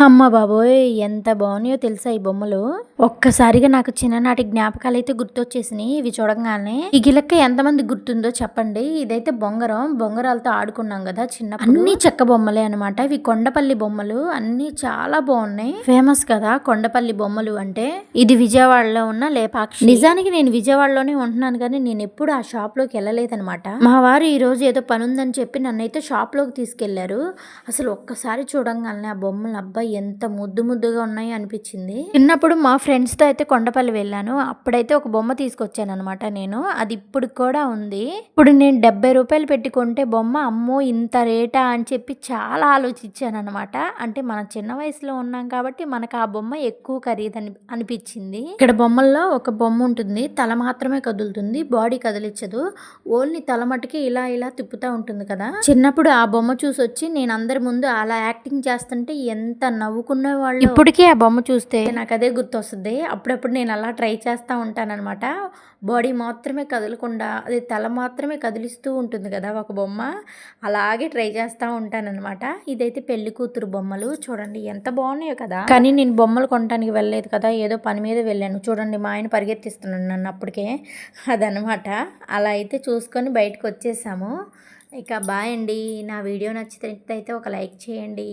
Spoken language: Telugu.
అమ్మ బాబోయ్! ఎంత బాగున్నాయో తెలుసా ఈ బొమ్మలు. ఒక్కసారిగా నాకు చిన్ననాటి జ్ఞాపకాలైతే గుర్తొచ్చేసినాయి ఇవి చూడంగానే. ఈ గిలక్క ఎంతమంది గుర్తుందో చెప్పండి. ఇదైతే బొంగరం. బొంగరాలతో ఆడుకున్నాం కదా చిన్నప్పుడు. అన్ని చెక్క బొమ్మలే అనమాట. ఇవి కొండపల్లి బొమ్మలు. అన్ని చాలా బాగున్నాయి. ఫేమస్ కదా కొండపల్లి బొమ్మలు అంటే. ఇది విజయవాడలో ఉన్న లేపాక్షి. నిజానికి నేను విజయవాడలోనే ఉంటున్నాను కానీ నేను ఎప్పుడు ఆ షాప్ లోకి వెళ్ళలేదనమాట. మా వారు ఈ రోజు ఏదో పని ఉందని చెప్పి నన్నైతే షాప్ లోకి తీసుకెళ్లారు. అసలు ఒక్కసారి చూడంగానే ఆ బొమ్మలు అబ్బాయి ఎంత ముద్దు ముద్దుగా ఉన్నాయో అనిపించింది. చిన్నప్పుడు మా ఫ్రెండ్స్ తో అయితే కొండపల్లి వెళ్ళాను. అప్పుడైతే ఒక బొమ్మ తీసుకొచ్చాను అనమాట నేను. అది ఇప్పుడు కూడా ఉంది. ఇప్పుడు నేను 70 రూపాయలు పెట్టి కొంటే బొమ్మ అమ్మో ఇంత రేటా అని చెప్పి చాలా ఆలోచించాను అనమాట. అంటే మన చిన్న వయసులో ఉన్నాం కాబట్టి మనకు ఆ బొమ్మ ఎక్కువ ఖరీదని అనిపించింది. ఇక్కడ బొమ్మల్లో ఒక బొమ్మ ఉంటుంది. తల మాత్రమే కదులుతుంది. బాడీ కదిలించదు. ఓన్లీ తల మటుకి ఇలా ఇలా తిప్పుతూ ఉంటుంది కదా. చిన్నప్పుడు ఆ బొమ్మ చూసి వచ్చి నేను అందరి ముందు అలా యాక్టింగ్ చేస్తుంటే ఎంత నవ్వుకునే వాళ్ళు. ఇప్పటికీ ఆ బొమ్మ చూస్తే నాకు అదే గుర్తొస్తుంది. అప్పుడప్పుడు నేను అలా ట్రై చేస్తూ ఉంటానన్నమాట. బాడీ మాత్రమే కదలకుండా అది తల మాత్రమే కదిలిస్తూ ఉంటుంది కదా ఒక బొమ్మ. అలాగే ట్రై చేస్తూ ఉంటానన్నమాట. ఇదైతే పెళ్లి కూతురు బొమ్మలు చూడండి ఎంత బాగున్నాయో కదా. కానీ నేను బొమ్మలు కొనడానికి వెళ్ళలేదు కదా, ఏదో పని మీద వెళ్ళాను. చూడండి మా ఆయన పరిగెత్తిస్తున్నాను నన్ను అప్పటికే. అదనమాట. అలా అయితే చూసుకొని బయటకు వచ్చేసాము. ఇక బాయ్ అండి. నా వీడియో నచ్చితే అయితే ఒక లైక్ చేయండి.